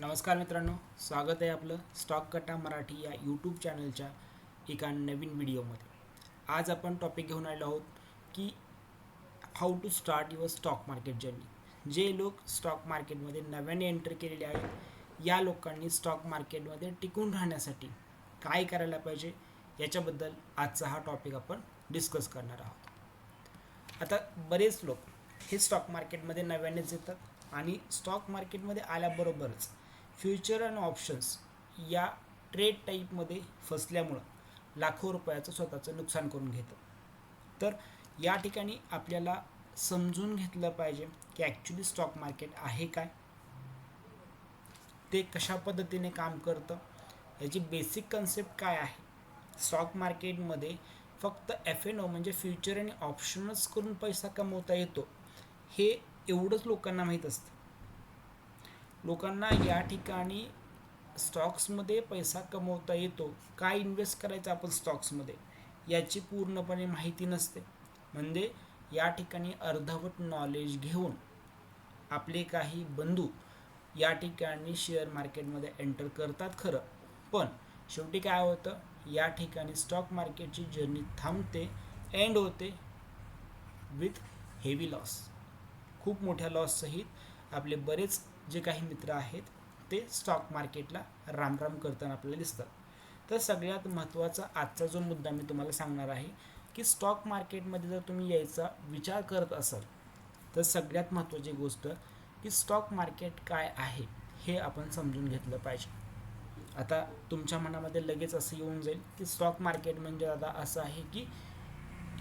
नमस्कार मित्रांनो, स्वागत आहे आपलं स्टॉक कटा मराठी या यूट्यूब चॅनलच्या एका नवीन व्हिडिओमध्ये. आज आपण टॉपिक घेऊन आलो आहोत की how to start your stock market journey. जे लोक स्टॉक मार्केटमध्ये नव्याने एंटर केलेले आहेत, या लोकांनी स्टॉक मार्केटमध्ये टिकून राहण्यासाठी काय करायला पाहिजे याच्याबद्दल आजचा हा टॉपिक आपण डिस्कस करणार आहोत. आता बरेच लोक हे स्टॉक मार्केटमध्ये नव्यानेच येतात आणि स्टॉक मार्केटमध्ये आल्याबरोबरच फ्युचर आणि ऑप्शन्स या ट्रेड टाईपमध्ये फसल्यामुळं लाखो रुपयाचं स्वतःचं नुकसान करून घेतं. तर या ठिकाणी आपल्याला समजून घेतलं पाहिजे की ॲक्च्युली स्टॉक मार्केट आहे काय, ते कशा पद्धतीने काम करतं, याची बेसिक कन्सेप्ट काय आहे. स्टॉक मार्केटमध्ये फक्त FNO म्हणजे फ्युचर आणि ऑप्शनच करून पैसा कमवता येतो हे एवढंच लोकांना माहीत असतं. लोकांना या ठिकाणी स्टॉक्समध्ये पैसा कमवता येतो, काय इन्व्हेस्ट करायचं आपण स्टॉक्समध्ये याची पूर्णपणे माहिती नसते. म्हणजे या ठिकाणी अर्धवट नॉलेज घेऊन आपले काही बंधू या ठिकाणी शेअर मार्केटमध्ये एंटर करतात खरं, पण शेवटी काय होतं, या ठिकाणी स्टॉक मार्केटची जर्नी थांबते, एंड होते विथ हेवी लॉस. खूप मोठ्या लॉससहित आपले बरेच जे काही मित्र आहेत ते स्टॉक मार्केटला रामराम करताना आपल्याला दिसतात. तर सगळ्यात महत्त्वाचा आजचा जो मुद्दा मी तुम्हाला सांगणार आहे की स्टॉक मार्केटमध्ये जर तुम्ही यायचा विचार करत असाल तर सगळ्यात महत्त्वाची गोष्ट की स्टॉक मार्केट काय आहे हे आपण समजून घेतलं पाहिजे. आता तुमच्या मनामध्ये लगेच असं येऊन जाईल की स्टॉक मार्केट म्हणजे आता असं आहे की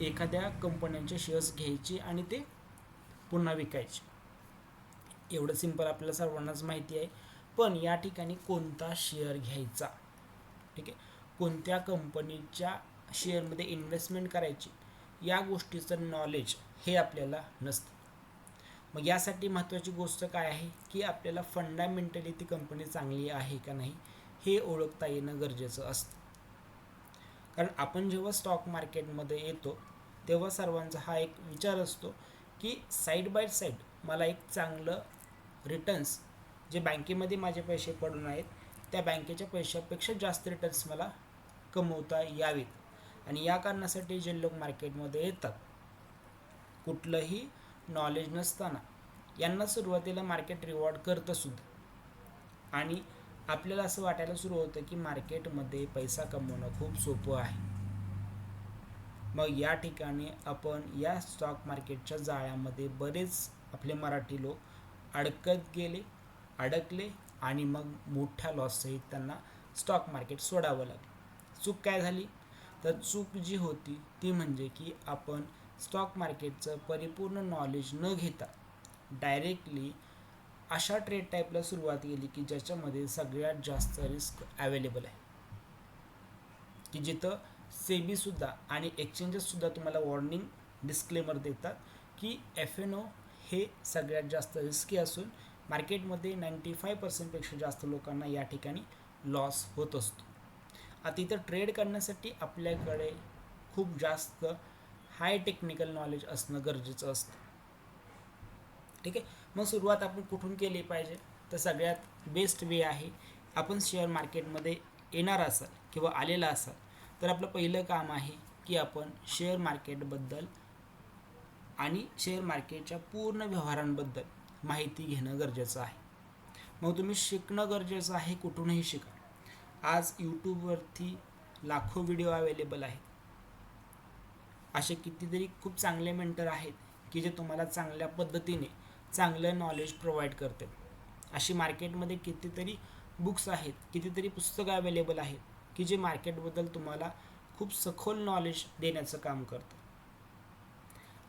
एखाद्या कंपन्यांचे शेअर्स घ्यायचे आणि ते पुन्हा विकायचे. एवढं सिंपल आपल्याला सर्वांनाच माहिती आहे. पण या ठिकाणी कोणता शेअर घ्यायचा, ठीक आहे, कोणत्या कंपनीच्या शेअरमध्ये इन्व्हेस्टमेंट करायची या गोष्टीचं नॉलेज हे आपल्याला नसतं. मग यासाठी महत्त्वाची गोष्ट काय आहे की आपल्याला फंडामेंटली ती कंपनी चांगली आहे का नाही हे ओळखता येणं गरजेचं असतं. कारण आपण जेव्हा स्टॉक मार्केटमध्ये येतो तेव्हा सर्वांचा हा एक विचार असतो की साईड बाय साईड मला एक चांगलं रिटर्न्स, जे बँकेमध्ये माझे पैसे पडून आहेत त्या बँकेच्या पैशापेक्षा जास्त रिटर्न्स मला कमवता यावेत. आणि या कारणासाठी जे लोक मार्केटमध्ये येतात कुठलंही नॉलेज नसताना यांना सुरुवातीला मार्केट रिवॉर्ड करतं सुद्धा, आणि आपल्याला असं वाटायला सुरू होतं की मार्केटमध्ये पैसा कमवणं खूप सोपं आहे. मग या ठिकाणी आपण या स्टॉक मार्केटच्या जाळ्यामध्ये बरेच आपले मराठी लोक अडकले आणि मग मोठ्या लॉससहित त्यांना स्टॉक मार्केट सोडावं लागलं. चूक काय झाली, तर चूक जी होती ती म्हणजे की आपण स्टॉक मार्केटचं परिपूर्ण नॉलेज न घेता डायरेक्टली अशा ट्रेड टाईपला सुरुवात केली की ज्याच्यामध्ये सगळ्यात जास्त रिस्क अवेलेबल आहे, की जिथं सेबीसुद्धा आणि एक्सचेंजेससुद्धा तुम्हाला वॉर्निंग डिस्क्लेमर देतात की FNO हे सगळ्यात जास्त रिस्की असून मार्केटमध्ये 95% जास्त लोकांना या ठिकाणी लॉस होत असतो. आता इथं ट्रेड करण्यासाठी आपल्याकडे खूप जास्त हाय टेक्निकल नॉलेज असणं गरजेचं असतं, ठीक आहे. मग सुरुवात आपण कुठून केली पाहिजे, तर सगळ्यात बेस्ट वे आहे, आपण शेअर मार्केटमध्ये येणार असाल किंवा आलेला असाल तर आपलं पहिलं काम आहे की आपण शेअर मार्केटबद्दल आणि शेअर मार्केटच्या पूर्ण व्यवहारांबद्दल माहिती घेणं गरजेचं आहे. मग तुम्ही शिकणं गरजेचं आहे, कुठूनही शिका. आज यूट्यूबवरती लाखो व्हिडिओ अवेलेबल आहेत. असे कितीतरी खूप चांगले मेंटर आहेत की जे तुम्हाला चांगल्या पद्धतीने चांगलं नॉलेज प्रोव्हाइड करते. अशी मार्केटमध्ये कितीतरी बुक्स आहेत, कितीतरी पुस्तकं अवेलेबल आहेत की जे मार्केटबद्दल तुम्हाला खूप सखोल नॉलेज देण्याचं काम करतं.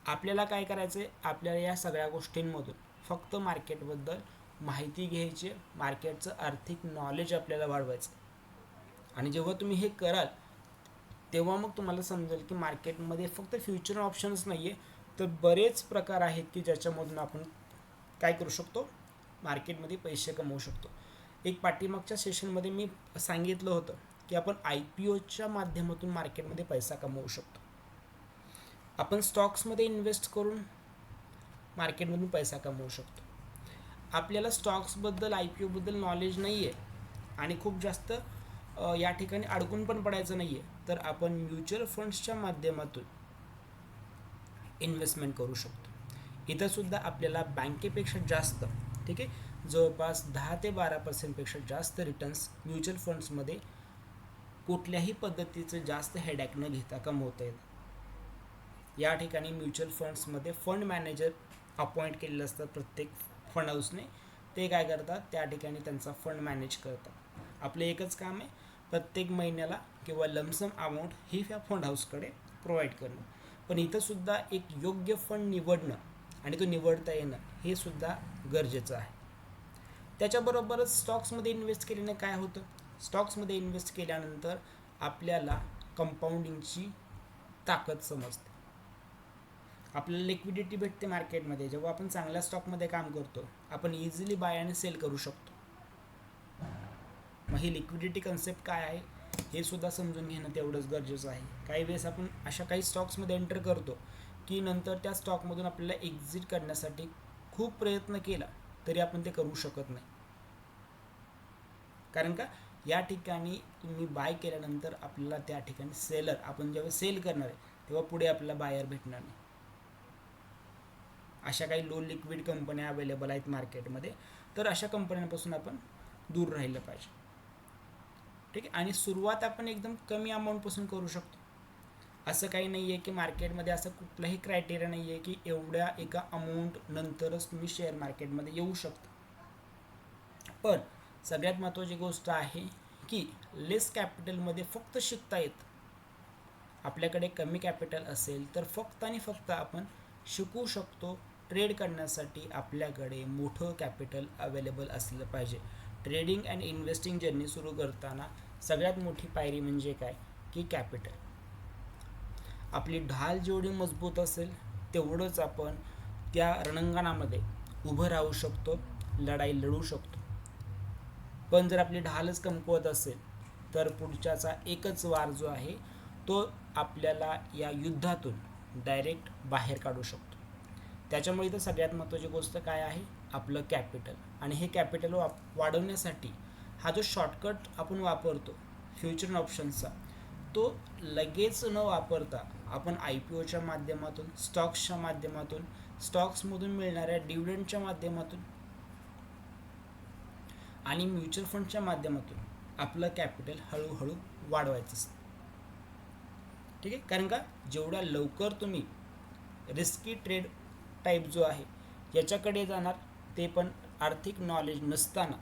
आपल्याला काय करायचं आहे, आपल्याला या सगळ्या गोष्टींमधून फक्त मार्केटबद्दल माहिती घ्यायची, मार्केटचं आर्थिक नॉलेज आपल्याला वाढवायचं. आणि जेव्हा तुम्ही हे कराल तेव्हा मग तुम्हाला समजेल की मार्केटमध्ये फक्त फ्युचर ऑप्शन्स नाही आहे, तर बरेच प्रकार आहेत की ज्याच्यामधून आपण काय करू शकतो, मार्केटमध्ये पैसे कमवू शकतो. एक पाठीमागच्या सेशनमध्ये मी सांगितलं होतं की आपण IPOच्या माध्यमातून मार्केटमध्ये पैसा कमवू शकतो. आपण स्टॉक्समध्ये इन्व्हेस्ट करून मार्केटमधून पैसा कमवू शकतो. आपल्याला स्टॉक्सबद्दल IPOबद्दल नॉलेज नाही आहे आणि खूप जास्त या ठिकाणी अडकून पण पडायचं नाही आहे, तर आपण म्युच्युअल फंड्सच्या माध्यमातून इन्व्हेस्टमेंट करू शकतो. इथं सुद्धा आपल्याला बँकेपेक्षा जास्त, ठीक आहे, जवळपास 10 ते 12% जास्त रिटर्न्स म्युच्युअल फंड्समध्ये कुठल्याही पद्धतीचं जास्त हेडॅक न घेता कमवता येतं. या ठिकाणी म्युच्युअल फंड्समध्ये फंड मॅनेजर अपॉइंट केलेलं असतं प्रत्येक फंड हाऊसने. ते काय करतात, त्या ठिकाणी त्यांचा फंड मॅनेज करतात. आपलं एकच काम आहे, प्रत्येक महिन्याला किंवा लमसम अमाऊंट ही त्या फंड हाऊसकडे प्रोव्हाइड करणं. पण इथं सुद्धा एक योग्य फंड निवडणं आणि तो निवडता येणं हे सुद्धा गरजेचं आहे. त्याच्याबरोबरच स्टॉक्समध्ये इन्व्हेस्ट केल्याने काय होतं, स्टॉक्समध्ये इन्व्हेस्ट केल्यानंतर आपल्याला कंपाऊंडिंगची ताकद समजते. आपल्याला लिक्विडिटी भेटते मार्केटमध्ये. जेव्हा आपण चांगल्या स्टॉकमध्ये काम करतो, आपण इझिली बाय आणि सेल करू शकतो. मग ही लिक्विडिटी कन्सेप्ट काय आहे हे सुद्धा समजून घेणं तेवढंच गरजेचं आहे. काही वेळेस आपण अशा काही स्टॉक्समध्ये एंटर करतो की नंतर त्या स्टॉकमधून आपल्याला एक्झिट करण्यासाठी खूप प्रयत्न केला तरी आपण ते करू शकत नाही. कारण का, या ठिकाणी तुम्ही बाय केल्यानंतर आपल्याला त्या ठिकाणी सेलर, आपण जेव्हा सेल करणार आहे तेव्हा पुढे आपल्याला बायर भेटणार नाही. अशा काही लो लिक्विड कंपन्या अवेलेबल आहेत मार्केटमध्ये, तर अशा कंपन्यांपासून आपण दूर राहिलं पाहिजे. ठीक आहे. आणि सुरुवात आपण एकदम कमी अमाऊंटपासून करू शकतो. असं काही नाही आहे की मार्केटमध्ये असं कुठलाही क्रायटेरिया नाही आहे की एवढ्या एका अमाऊंट नंतरच तुम्ही शेअर मार्केटमध्ये येऊ शकता. पण सगळ्यात महत्त्वाची गोष्ट आहे की लेस कॅपिटलमध्ये फक्त शिकता येतं. आपल्याकडे कमी कॅपिटल असेल तर फक्त आणि फक्त आपण शिकू शकतो. ट्रेड करण्यासाठी आपल्याकडे मोठं कॅपिटल अवेलेबल असलं पाहिजे. ट्रेडिंग अँड इन्व्हेस्टिंग जर्नी सुरू करताना सगळ्यात मोठी पायरी म्हणजे काय की कॅपिटल. आपली ढाल जेवढी मजबूत असेल तेवढंच आपण त्या रणांगणामध्ये उभं राहू शकतो, लढाई लढू शकतो. पण जर आपली ढालच कमकुवत असेल तर पुढच्याचा एकच वार जो आहे तो आपल्याला या युद्धातून डायरेक्ट बाहेर काढू शकतो. त्याच्यामुळे इथं सगळ्यात महत्त्वाची गोष्ट काय आहे, आपलं कॅपिटल. आणि हे कॅपिटल वाढवण्यासाठी हा जो शॉर्टकट आपण वापरतो फ्युचर ऑप्शन्सचा, तो लगेच न वापरता आपण IPOच्या माध्यमातून, स्टॉक्सच्या माध्यमातून, स्टॉक्समधून मिळणाऱ्या डिव्हिडंडच्या माध्यमातून आणि म्युच्युअल फंडच्या माध्यमातून आपलं कॅपिटल हळूहळू वाढवायचं असतं. ठीक आहे. कारण का, जेवढ्या लवकर तुम्ही रिस्की ट्रेड टाईप जो आहे याच्याकडे जाणार, ते पण आर्थिक नॉलेज नसताना,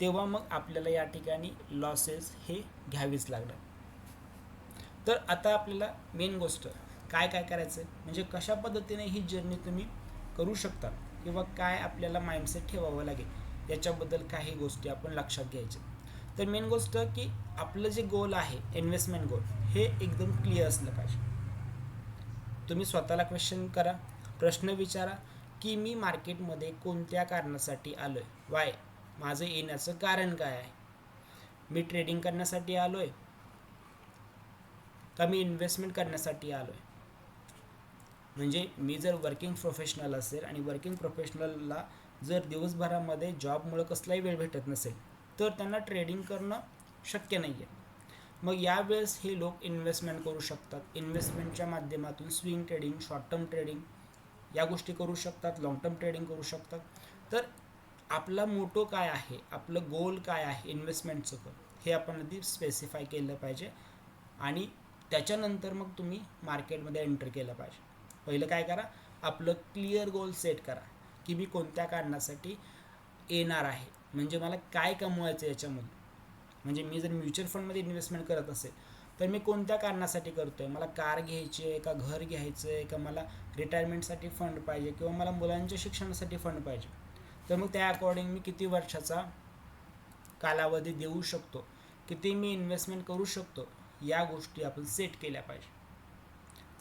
तेव्हा मग आपल्याला या ठिकाणी लॉसेस हे घ्यावीच लागणार. तर आता आपल्याला मेन गोष्ट काय काय करायचं आहे, म्हणजे कशा पद्धतीने ही जर्नी तुम्ही करू शकता किंवा काय आपल्याला माइंडसेट ठेवावं लागेल याच्याबद्दल काही गोष्टी आपण लक्षात घ्यायच्या. तर मेन गोष्ट की आपलं जे गोल आहे, इन्व्हेस्टमेंट गोल, हे एकदम क्लिअर असलं पाहिजे. तुम्ही स्वतःला क्वेश्चन करा, प्रश्न विचारा की मी मार्केटमध्ये कोणत्या कारणासाठी आलो आहे, वाय, माझं येण्याचं कारण काय आहे. मी ट्रेडिंग करण्यासाठी आलो आहे का मी इन्व्हेस्टमेंट करण्यासाठी आलो आहे. म्हणजे मी जर वर्किंग प्रोफेशनल असेल आणि वर्किंग प्रोफेशनलला जर दिवसभरामध्ये जॉबमुळे कसलाही वेळ भेटत नसेल तर त्यांना ट्रेडिंग करणं शक्य नाही आहे. मग यावेळेस हे लोक इन्व्हेस्टमेंट करू शकतात. इन्व्हेस्टमेंटच्या माध्यमातून swing trading, short term trading या गोष्टी करू शकतात, लॉंग टर्म ट्रेडिंग करू शकतात. तर आपला मोटो काय आहे, आपलं गोल काय आहे इन्व्हेस्टमेंटचं, हे आपण आधी स्पेसिफाय केलं पाहिजे आणि त्याच्यानंतर मग तुम्ही मार्केटमध्ये एंटर केलं पाहिजे. पहिलं काय करा, आपलं क्लिअर गोल सेट करा की मी कोणत्या कारणासाठी येणार आहे, म्हणजे मला काय कमवायचं याच्यामध्ये. म्हणजे मी जर म्युच्युअल फंडमध्ये इन्व्हेस्टमेंट करत असेल तर मी कोणत्या कारणासाठी करतो आहे. मला कार घ्यायची आहे का, घर घ्यायचं आहे का, मला रिटायरमेंटसाठी फंड पाहिजे किंवा मला मुलांच्या शिक्षणासाठी फंड पाहिजे. तर मग त्या अकॉर्डिंग मी किती वर्षाचा कालावधी देऊ शकतो, किती मी इन्व्हेस्टमेंट करू शकतो, या गोष्टी आपण सेट केल्या पाहिजे.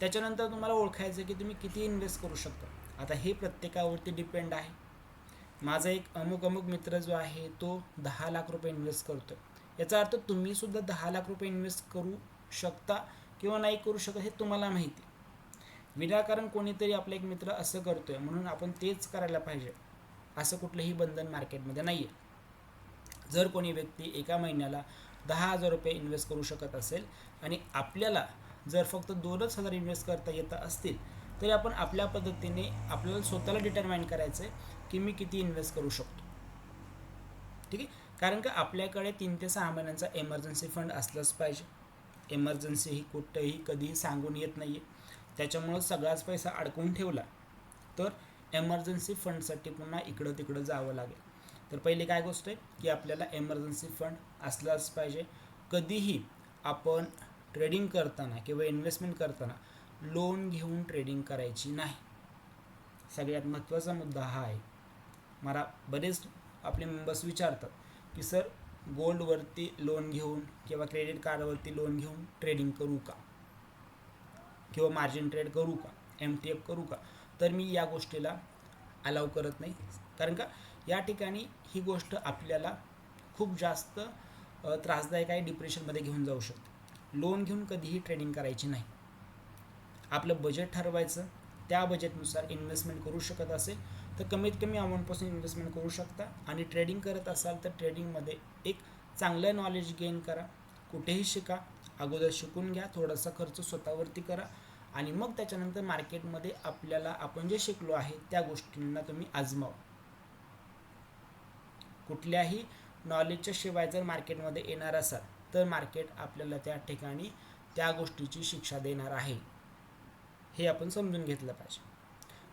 त्याच्यानंतर तुम्हाला ओळखायचं की तुम्ही किती इन्व्हेस्ट करू शकता. आता हे प्रत्येकावरती डिपेंड आहे. माझा एक अमुक मित्र जो आहे तो 10 लाख रुपये इन्व्हेस्ट करतो. याचा अर्थ तुम्हीसुद्धा 10 लाख रुपये इन्व्हेस्ट करू शकता किंवा नाही करू शकत हे तुम्हाला माहिती. विनाकारण कोणीतरी आपला एक मित्र असं करतोय म्हणून आपण तेच करायला पाहिजे असं कुठलंही बंधन मार्केटमध्ये नाही आहे. जर कोणी व्यक्ती एका महिन्याला 10,000 रुपये इन्व्हेस्ट करू शकत असेल आणि आपल्याला जर फक्त 2,000 इन्व्हेस्ट करता येत असतील, तरी आपण आपल्या पद्धतीने आपल्याला स्वतःला डिटरमाइन करायचं आहे की मी किती इन्व्हेस्ट करू शकतो. ठीक आहे, कारण का आपल्याकडे 3 ते 6 महिन्यांचा एमर्जन्सी फंड असलाच पाहिजे. एमर्जन्सी ही कुठंही कधीही सांगून येत नाही आहे. त्याच्यामुळं सगळाच पैसा अडकवून ठेवला तर एमर्जन्सी फंडसाठी पुन्हा इकडं तिकडं जावं लागेल. तर पहिली काय गोष्ट आहे की आपल्याला एमर्जन्सी फंड असलाच पाहिजे. कधीही आपण ट्रेडिंग करताना किंवा इन्व्हेस्टमेंट करताना लोन घेऊन ट्रेडिंग करायची नाही. सगळ्यात महत्त्वाचा मुद्दा हा आहे. मला बरेच आपले मेंबर्स विचारतात की सर, गोल्डवरती लोन घेऊन किंवा क्रेडिट कार्डवरती लोन घेऊन ट्रेडिंग करू का, किंवा मार्जिन ट्रेड करू का, MTF करू का? तर मी या गोष्टीला अलाव करत नाही. कारण का या ठिकाणी ही गोष्ट आपल्याला खूप जास्त त्रासदायक आहे, डिप्रेशनमध्ये घेऊन जाऊ शकते. लोन घेऊन कधीही ट्रेडिंग करायची नाही. आपलं बजेट ठरवायचं, त्या बजेटनुसार इन्व्हेस्टमेंट करू शकत असेल तर कमीत कमी अमाऊंटपासून इन्व्हेस्टमेंट करू शकता. आणि ट्रेडिंग करत असाल तर ट्रेडिंगमध्ये एक चांगलं नॉलेज गेन करा, कुठेही शिका, अगोदर शिकून घ्या, थोडासा खर्च स्वतःवरती करा आणि मग त्याच्यानंतर मार्केटमध्ये आपल्याला आपण जे शिकलो आहे त्या गोष्टींना तुम्ही आजमावा. कुठल्याही नॉलेजच्या शिवाय जर मार्केटमध्ये येणार असाल तर मार्केट आपल्याला त्या ठिकाणी त्या गोष्टीची शिक्षा देणार आहे, हे आपण समजून घेतलं पाहिजे.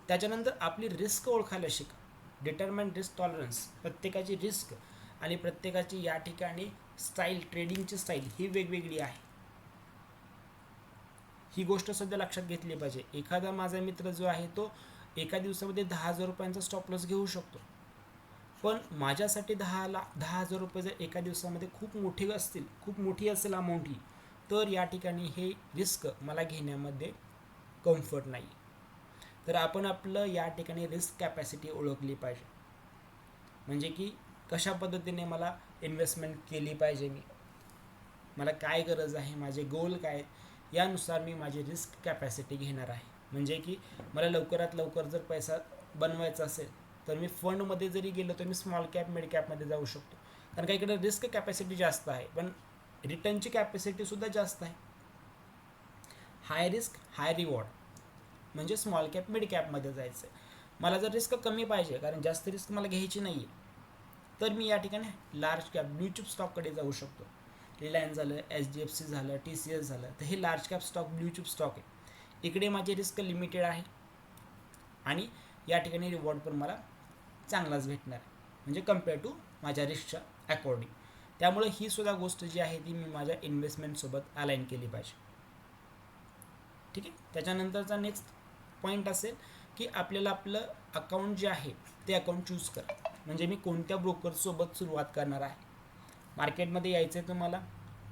त्याच्यानंतर आपली रिस्क ओळखायला शिका. Determine risk tolerance. प्रत्येकाची रिस्क आणि प्रत्येकाची या ठिकाणी स्टाईल, ट्रेडिंगची स्टाईल ही वेगवेगळी आहे. ही गोष्ट सध्या लक्षात घेतली पाहिजे. एखादा माझा मित्र जो आहे तो एका दिवसामध्ये 10,000 रुपयांचा स्टॉप लॉस घेऊ शकतो, पण माझ्यासाठी 10,000 रुपये जर एका दिवसामध्ये खूप मोठी असेल अमाऊंट ही, तर या ठिकाणी हे रिस्क मला घेण्यामध्ये कम्फर्ट नाही. तर आपण आपलं या ठिकाणी रिस्क कॅपॅसिटी ओळखली पाहिजे. म्हणजे की कशा पद्धतीने मला इन्व्हेस्टमेंट केली पाहिजे, मला काय गरज आहे, माझे गोल काय, यानुसार मी माझी रिस्क कॅपॅसिटी घेणार आहे. म्हणजे की मला लवकरात लवकर जर पैसा बनवायचा असेल तर मी फंडमध्ये जरी गेलो तर मी स्मॉल कॅप, मिड कॅपमध्ये जाऊ शकतो. कारण का इकडे रिस्क कॅपॅसिटी जास्त आहे पण रिटर्नची कॅपॅसिटीसुद्धा जास्त आहे. हाय रिस्क हाय रिवॉर्ड म्हणजे स्मॉल कॅप, मिड कॅपमध्ये जायचं आहे. मला जर रिस्क कमी पाहिजे, कारण जास्त रिस्क मला घ्यायची नाही आहे, तर मी या ठिकाणी लार्ज कॅप ब्ल्यू चिप स्टॉककडे जाऊ शकतो. रिलायन्स झालं, HDFC झालं, TCS झालं, तर हे large cap stock, blue chip stock आहे. इकडे माझी रिस्क लिमिटेड आहे आणि या ठिकाणी रिवॉर्ड पण मला चांगलाच भेटणार आहे, म्हणजे कम्पेअर टू माझ्या रिस्कच्या अकॉर्डिंग. त्यामुळे ही सुद्धा गोष्ट जी आहे ती मी माझ्या इन्व्हेस्टमेंटसोबत अलाइन केली पाहिजे. ठीक आहे. त्याच्यानंतरचा नेक्स्ट पॉईंट असेल की आपल्याला आपलं अकाउंट जे आहे ते अकाउंट चूज करा. म्हणजे मी कोणत्या ब्रोकरसोबत सुरुवात करणार आहे. मार्केटमध्ये यायचं आहे तुम्हाला,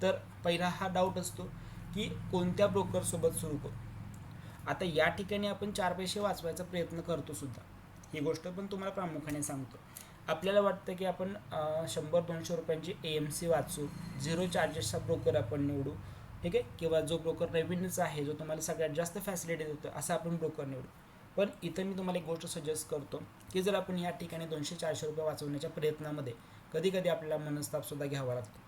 तर पहिला हा डाऊट असतो की कोणत्या ब्रोकरसोबत सुरू करू. आता या ठिकाणी आपण 4 पैसे वाचवायचा प्रयत्न करतो सुद्धा, ही गोष्ट पण तुम्हाला प्रामुख्याने सांगतो. आपल्याला वाटतं की आपण 100-200 रुपयांची AMC वाचू, 0 चार्जेसचा ब्रोकर आपण निवडू, ठीक आहे, किंवा जो ब्रोकर रेव्हेन्यूचा आहे, जो तुम्हाला सगळ्यात जास्त फॅसिलिटी देतो असा आपण ब्रोकर निवडू. पण इथं मी तुम्हाला एक गोष्ट सजेस्ट करतो की जर आपण या ठिकाणी 200-400 रुपये वाचवण्याच्या प्रयत्नामध्ये कधी कधी आपल्याला मनस्तापसुद्धा घ्यावा लागतो.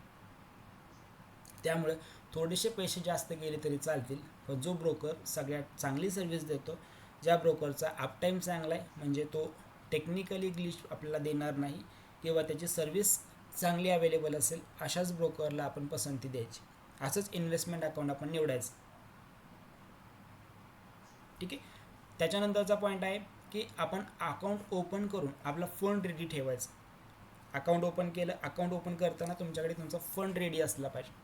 त्यामुळे थोडेसे पैसे जास्त गेले तरी चालतील, पण जो ब्रोकर सगळ्यात चांगली सर्व्हिस देतो, ज्या ब्रोकरचा अपटाईम चांगला आहे, म्हणजे तो टेक्निकली ग्लिच आपल्याला देणार नाही किंवा त्याची सर्व्हिस चांगली अवेलेबल असेल, अशाच ब्रोकरला आपण पसंती द्यायची. असंच इन्व्हेस्टमेंट अकाउंट आपण निवडायचं. ठीक आहे. त्याच्यानंतरचा पॉईंट आहे की आपण अकाउंट ओपन करून आपला फंड रेडी ठेवायचा. अकाउंट ओपन केलं, अकाउंट ओपन करताना तुमच्याकडे तुमचा फंड रेडी असला पाहिजे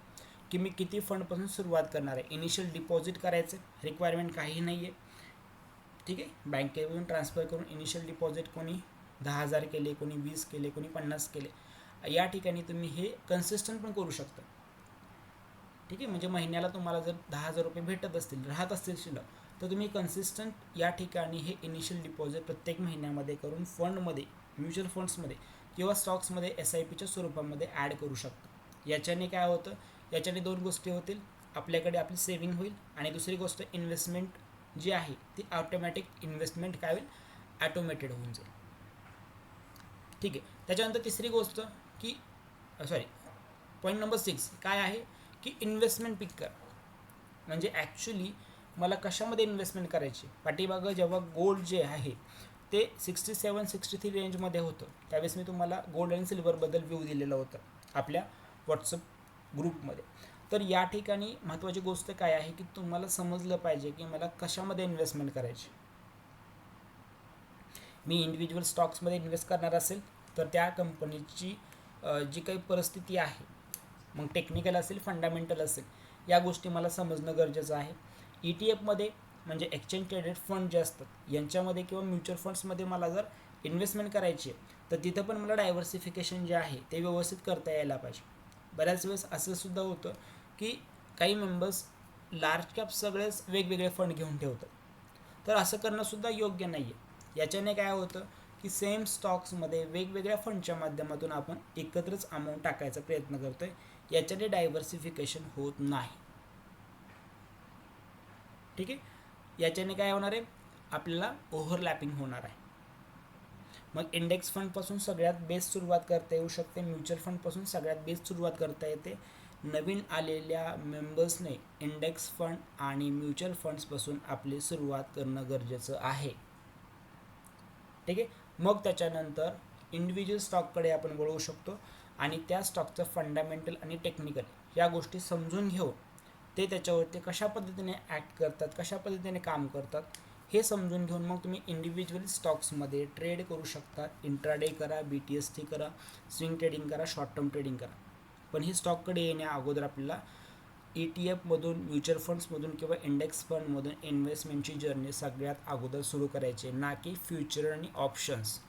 की मी किती फंडपासून सुरुवात करणार आहे. इनिशियल डिपॉझिट करायचं, रिक्वायरमेंट काही नाही आहे. ठीक आहे. बँकेतून ट्रान्सफर करून इनिशियल डिपॉझिट कोणी 10,000 केले, कोणी 20 केले, कोणी 50 केले. या ठिकाणी तुम्ही हे कन्सिस्टंट पण करू शकता. ठीक आहे. म्हणजे महिन्याला तुम्हाला जर 10,000 रुपये भेटत असतील, राहत असतील शिल्लक, तर तुम्ही कन्सिस्टंट या ठिकाणी हे इनिशियल डिपॉझिट प्रत्येक महिन्यामध्ये करून फंडमध्ये, म्युच्युअल फंड्समध्ये किंवा स्टॉक्समध्ये SIPच्या स्वरूपामध्ये ॲड करू शकता. याच्याने काय होतं, याच्याने 2 गोष्टी होतील. आपल्याकडे आपली सेव्हिंग होईल आणि दुसरी गोष्ट इन्व्हेस्टमेंट जी आहे ती ऑटोमॅटिक इन्व्हेस्टमेंट काय होईल, ॲटोमेटेड होऊन जाईल. ठीक आहे. त्याच्यानंतर तिसरी गोष्ट की पॉईंट नंबर 6 काय आहे की इन्व्हेस्टमेंट पिक कर. म्हणजे ॲक्च्युली मला कशामध्ये इन्व्हेस्टमेंट करायची. पाठीमागं जेव्हा गोल्ड जे आहे ते 67-63 रेंजमध्ये होतं, त्यावेळेस मी तुम्हाला गोल्ड आणि सिल्वरबद्दल व्ह्यू दिलेलं होतं आपल्या व्हॉट्सअप ग्रुपमध्ये. तर या ठिकाणी महत्त्वाची गोष्ट काय आहे की तुम्हाला समजलं पाहिजे की मला कशामध्ये इन्व्हेस्टमेंट करायची. मी इंडिव्हिज्युअल स्टॉक्समध्ये इन्व्हेस्ट करणार असेल तर त्या कंपनीची जी काही परिस्थिती आहे, मग टेक्निकल असेल फंडामेंटल असेल, या गोष्टी मला समजणं गरजेचं आहे. ETF म्हणजे एक्सचेंज ट्रेडेड फंड जे असतात यांच्यामध्ये किंवा म्युच्युअल फंड्समध्ये मला जर इन्व्हेस्टमेंट करायची आहे तर तिथं पण मला डायव्हर्सिफिकेशन जे आहे ते व्यवस्थित करता यायला पाहिजे. बऱ्याच वेळेस असं सुद्धा होतं की काही मेंबर्स लार्ज कॅप सगळेच वेगवेगळे फंड घेऊन ठेवतात. तर असं करणंसुद्धा योग्य नाही आहे. याच्याने काय होतं की सेम स्टॉक्समध्ये वेगवेगळ्या फंडच्या माध्यमातून आपण एकत्रच अमाऊंट टाकायचा प्रयत्न करतो आहे. याच्याने डायव्हर्सिफिकेशन होत नाही. ठीक आहे. याच्याने काय होणार आहे, आपल्याला ओव्हरलॅपिंग होणार आहे. मग इंडेक्स फंडपासून सगळ्यात बेस्ट सुरुवात करता येऊ शकते, म्युच्युअल फंडपासून सगळ्यात बेस्ट सुरुवात करता येते. नवीन आलेल्या मेंबर्सने इंडेक्स फंड आणि म्युच्युअल फंड्सपासून आपली सुरुवात करणं गरजेचं आहे. ठीक आहे. मग त्याच्यानंतर इंडिव्हिज्युअल स्टॉककडे आपण वळू शकतो आणि त्या स्टॉकचं फंडामेंटल आणि टेक्निकल या गोष्टी समजून घेऊन ते त्याच्यावरती कशा पद्धतीने ॲक्ट करतात, कशा पद्धतीने काम करतात हे समजून घेऊन मग तुम्ही इंडिव्हिज्युअल स्टॉक्समध्ये ट्रेड करू शकता. इंट्राडे करा, BTST करा, स्विंग ट्रेडिंग करा, शॉर्ट टर्म ट्रेडिंग करा. पण ही स्टॉककडे येण्या अगोदर आपल्याला ETF म्युच्युअल फंड्समधून किंवा इंडेक्स फंडमधून इन्व्हेस्टमेंटची जर्नी सगळ्यात अगोदर सुरू करायची, ना की फ्युचर आणि ऑप्शन्स.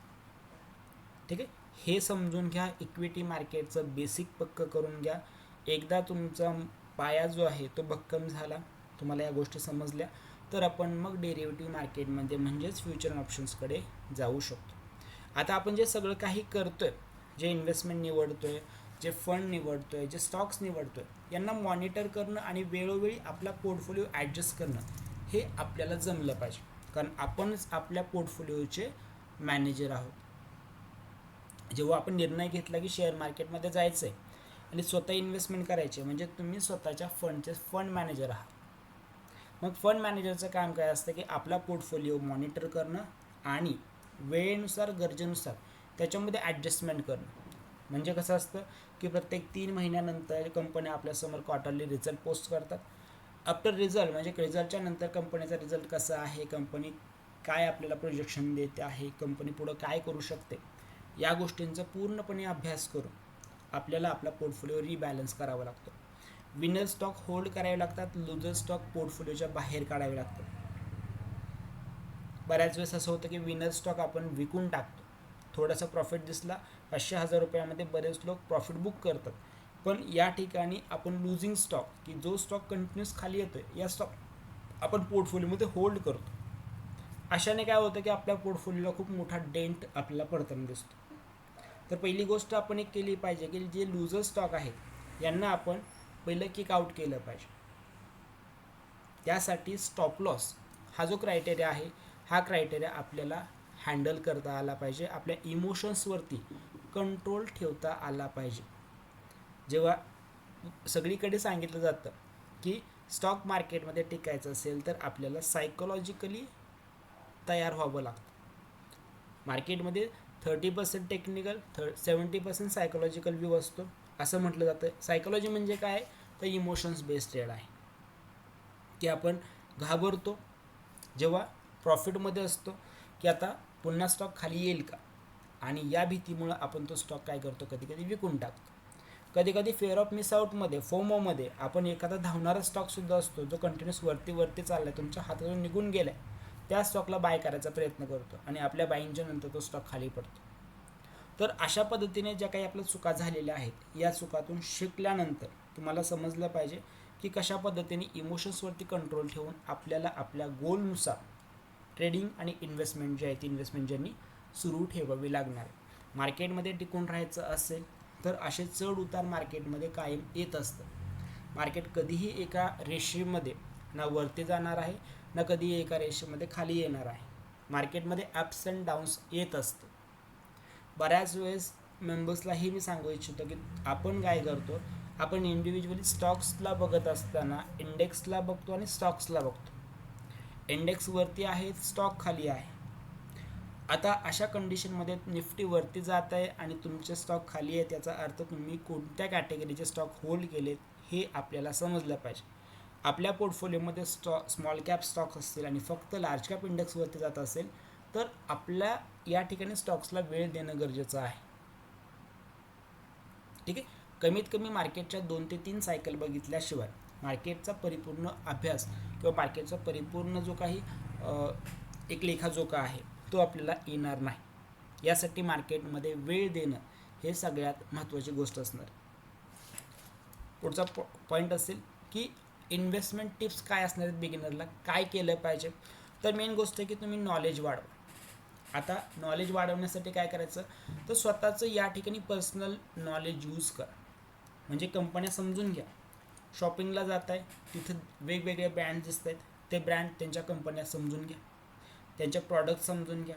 ठीक आहे. हे समजून घ्या. इक्विटी मार्केटचं बेसिक पक्क करून घ्या. एकदा तुमचा पाया जो आहे तो भक्कम झाला, तुम्हाला या गोष्टी समजल्या, तर आपण मग डेरिव्हेटिव्ह मार्केटमध्ये म्हणजेच फ्युचर अँड ऑप्शन्सकडे जाऊ शकतो. आता आपण जे सगळं काही करतो आहे, जे इन्व्हेस्टमेंट निवडतो आहे, जे फंड निवडतो आहे, जे स्टॉक्स निवडतो आहे, यांना मॉनिटर करणं आणि वेळोवेळी आपला पोर्टफोलिओ ॲडजस्ट करणं हे आपल्याला जमलं पाहिजे. कारण आपणच आपल्या पोर्टफोलिओचे मॅनेजर आहोत. जेव्हा आपण निर्णय घेतला की शेअर मार्केटमध्ये जायचं आहे आणि स्वतः इन्व्हेस्टमेंट करायचे, म्हणजे तुम्ही स्वतःच्या फंडचे फंड मॅनेजर आहात. मग फंड मॅनेजरचं काम काय असतं की आपला पोर्टफोलिओ मॉनिटर करणं आणि वेळेनुसार गरजेनुसार त्याच्यामध्ये ॲडजस्टमेंट करणं. म्हणजे कसं असतं की प्रत्येक 3 महिन्यानंतर कंपन्या आपल्यासमोर क्वार्टरली रिझल्ट पोस्ट करतात. आफ्टर रिझल्ट म्हणजे रिझल्टच्या नंतर कंपनीचा रिझल्ट कसा आहे, कंपनी काय आपल्याला प्रोजेक्शन देते आहे, कंपनी पुढं काय करू शकते, या गोष्टींचा पूर्णपणे अभ्यास करून आपल्याला आपला पोर्टफोलिओ रिबॅलन्स करावा लागतो. विनर स्टॉक होल्ड करावे लागतात, लुजर स्टॉक पोर्टफोलिओच्या बाहेर काढावे लागतात. बऱ्याच वेळेस असं होतं की विनर स्टॉक आपण विकून टाकतो, थोडासा प्रॉफिट दिसला, 500,000 रुपयामध्ये बरेच लोक प्रॉफिट बुक करतात. पण या ठिकाणी आपण लुझिंग स्टॉक, की जो स्टॉक कंटिन्यूस खाली येतोय, या स्टॉक आपण पोर्टफोलिओमध्ये होल्ड करतो. अशाने काय होतं की आपल्या पोर्टफोलिओला खूप मोठा डेंट आपल्याला पडताना दिसतो. तर पहिली गोष्ट आपण एक केली पाहिजे की जे लुझर स्टॉक आहेत यांना आपण पहिलं किक आउट केलं पाहिजे. त्यासाठी स्टॉप लॉस हा जो क्रायटेरिया आहे, हा क्रायटेरिया आपल्याला हँडल करता आला पाहिजे. आपल्या इमोशन्सवरती कंट्रोल ठेवता आला पाहिजे. जेव्हा सगळीकडे सांगितलं जातं की स्टॉक मार्केटमध्ये टिकायचं असेल तर आपल्याला सायकोलॉजिकली तयार व्हावं लागतं. मार्केटमध्ये 30% टेक्निकल 70% सायकोलॉजिकल व्ह्यू असतो असं म्हटलं जातं. सायकोलॉजी म्हणजे काय, तर इमोशन्स बेस्ड ट्रेड आहे की आपण घाबरतो जेव्हा प्रॉफिटमध्ये असतो की आता पुन्हा स्टॉक खाली येईल का, आणि या भीतीमुळं आपण तो स्टॉक काय करतो, कधी कधी विकून टाकतो. कधी कधी फेअर ऑफ मिस आउटमध्ये, फोमोमध्ये आपण एखादा धावणारा स्टॉकसुद्धा असतो जो कंटिन्यूस वरती चालला आहे, तुमच्या हातातून निघून गेला आहे, त्या स्टॉकला बाय करायचा प्रयत्न करतो आणि आपल्या बाईंच्या नंतर तो स्टॉक खाली पडतो. तर अशा पद्धतीने ज्या काही आपल्या चुका झालेल्या आहेत, या चुकातून शिकल्यानंतर तुम्हाला समजलं पाहिजे की कशा पद्धतीने इमोशन्सवरती कंट्रोल ठेवून आपल्याला आपल्या गोलनुसार ट्रेडिंग आणि इन्व्हेस्टमेंट जी आहे ती इन्व्हेस्टमेंट जर्नी सुरू ठेवावी लागणार आहे. मार्केटमध्ये टिकून राहायचं असेल तर असे चढ उतार मार्केटमध्ये कायम येत असतं. मार्केट कधीही एका रेषेमध्ये ना वरती जाणार आहे, ना कधी एका रेषेमध्ये खाली येणार आहे. मार्केटमध्ये अप्स अँड डाऊन्स येत असतं. बऱ्याच वेळेस मेंबर्सलाही मी सांगू इच्छितो की आपण काय करतो, आपण इंडिव्हिज्युअली स्टॉक्सला बघत असताना इंडेक्सला बघतो आणि स्टॉक्सला बघतो. इंडेक्सवरती आहे, स्टॉक खाली आहे. आता अशा कंडिशनमध्ये निफ्टी वरती जात आहे आणि तुमचे स्टॉक खाली आहे, त्याचा अर्थ तुम्ही कोणत्या कॅटेगरीचे स्टॉक होल्ड केलेत हे आपल्याला समजलं पाहिजे. आपल्या पोर्टफोलिओमध्ये स्मॉल कॅप स्टॉक्स असतील आणि फक्त लार्ज कॅप इंडेक्सवरती जात असेल तर आपल्या या ठिकाणी स्टॉक्सला वेळ देणं गरजेचं आहे. ठीक आहे. कमीत कमी मार्केटच्या 2 ते 3 सायकल बघितल्याशिवाय मार्केटचा परिपूर्ण अभ्यास किंवा मार्केटचा परिपूर्ण जो काही एक लेखाजोखा आहे तो आपल्याला येणार नाही. यासाठी मार्केटमध्ये वेळ देणं हे सगळ्यात महत्त्वाची गोष्ट असणार. पुढचा पॉईंट असेल की इन्व्हेस्टमेंट टिप्स काय असणार आहेत बिगिनरला, काय केलं पाहिजे. तर मेन गोष्ट आहे की तुम्ही नॉलेज वाढवा. आता नॉलेज वाढवण्यासाठी काय करायचं, तर स्वतःचं या ठिकाणी पर्सनल नॉलेज यूज करा. म्हणजे कंपन्या समजून घ्या. शॉपिंगला जात आहे, तिथं वेगवेगळे ब्रँड दिसत आहेत, ते ब्रँड त्यांच्या कंपन्या समजून घ्या, त्यांचे प्रॉडक्ट समजून घ्या.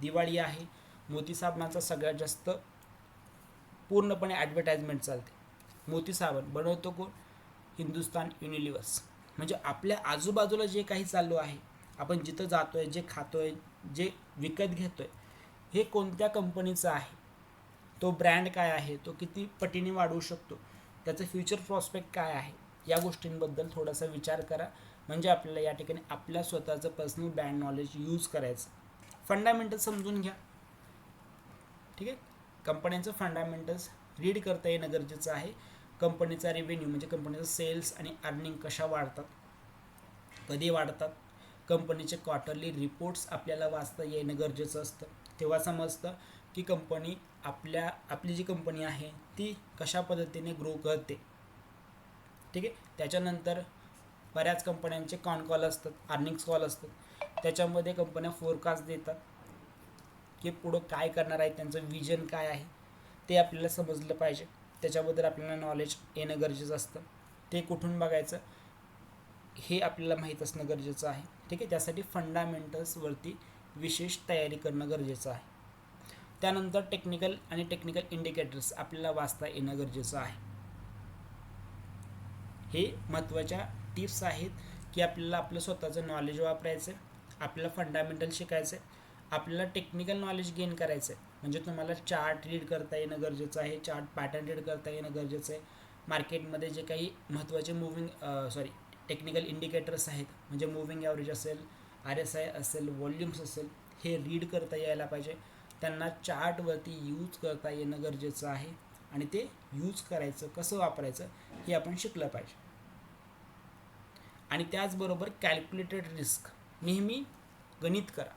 दिवाळी आहे, मोती साबणाचा सगळ्यात जास्त पूर्णपणे ॲडव्हर्टाइजमेंट चालते. मोती साबण बनवतो कोण, हिंदुस्तान युनिलिव्हर्स. म्हणजे आपल्या आजूबाजूला जे काही चालू आहे, आपण जिथं जातो आहे, जे खातो आहे, जे विकत घेतो आहे, हे कोणत्या कंपनीचं आहे, तो ब्रँड काय आहे, तो किती पटीने वाढवू शकतो, त्याचं फ्युचर प्रॉस्पेक्ट काय आहे, या गोष्टींबद्दल थोडासा विचार करा. म्हणजे आपल्याला या ठिकाणी आपल्या स्वतःचं पर्सनल ब्रँड नॉलेज यूज करायचं. फंडामेंटल्स समजून घ्या. ठीक आहे. कंपन्यांचं फंडामेंटल्स रीड करता येणं गरजेचं आहे. कंपनीचा रेव्हेन्यू म्हणजे कंपनीचं सेल्स आणि अर्निंग कशा वाढतात, कधी वाढतात, कंपनीचे क्वार्टरली रिपोर्ट्स आपल्याला वाचता येणं गरजेचं असतं. तेव्हा समजतं की आपली जी कंपनी आहे ती कशा पद्धतीने ग्रो करते. ठीक आहे. त्याच्यानंतर बऱ्याच कंपन्यांचे कॉल असतात, अर्निंग्स कॉल असतात, त्याच्यामध्ये कंपन्या फोरकास्ट देतात की पुढं काय करणार आहे, त्यांचं विजन काय आहे ते आपल्याला समजलं पाहिजे. त्याच्याबद्दल आपल्याला नॉलेज येणं गरजेचं असतं. ते कुठून बघायचं हे आपल्याला माहीत असणं गरजेचं आहे. ठीक आहे. त्यासाठी फंडामेंटल्सवरती विशेष तयारी करणं गरजेचं आहे. त्यानंतर टेक्निकल इंडिकेटर्स आपल्याला वाचता येणं गरजेचं आहे. हे महत्त्वाच्या टिप्स आहेत की आपल्याला आपलं स्वतःचं नॉलेज वापरायचं आहे, आपल्याला फंडामेंटल शिकायचं आहे, आपल्याला टेक्निकल नॉलेज गेन करायचं आहे. म्हणजे तुम्हाला चार्ट रीड करता येणं गरजेचं आहे, चार्ट पॅटर्न रीड करता येणं गरजेचं आहे. मार्केटमध्ये जे काही महत्त्वाचे टेक्निकल इंडिकेटर्स आहेत, म्हणजे मूव्हिंग ॲव्हरेज असेल, RSI असेल, व्हॉल्यूम्स असेल, हे रीड करता यायला पाहिजे. त्यांना चार्टवरती यूज करता येणं गरजेचं आहे आणि ते यूज करायचं, कसं वापरायचं हे आपण शिकलं पाहिजे. आणि त्याचबरोबर कॅल्क्युलेटेड रिस्क, नेहमी गणित करा.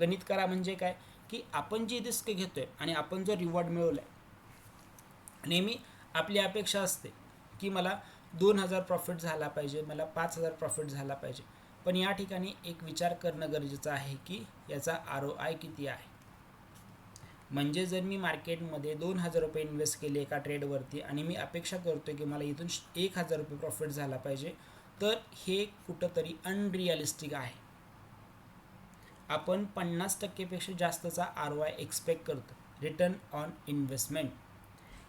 गणित करा म्हणजे काय की आपण जी रिस्क घेतोय आणि आपण जो रिवॉर्ड मिळवला आहे, नेहमी आपली अपेक्षा असते की मला 2,000 प्रॉफिट झाला पाहिजे, मला 5,000 प्रॉफिट झाला पाहिजे. पण या ठिकाणी एक विचार करणं गरजेचं आहे की याचा ROI किती आहे. म्हणजे जर मी मार्केटमध्ये 2,000 रुपये इन्व्हेस्ट केले एका ट्रेडवरती आणि मी अपेक्षा करतो की मला इथून 1,000 रुपये प्रॉफिट झाला पाहिजे, तर हे कुठंतरी अनरिअलिस्टिक आहे. आपण 50%पेक्षा जास्तचा ROI एक्सपेक्ट करतो, रिटर्न ऑन इन्व्हेस्टमेंट.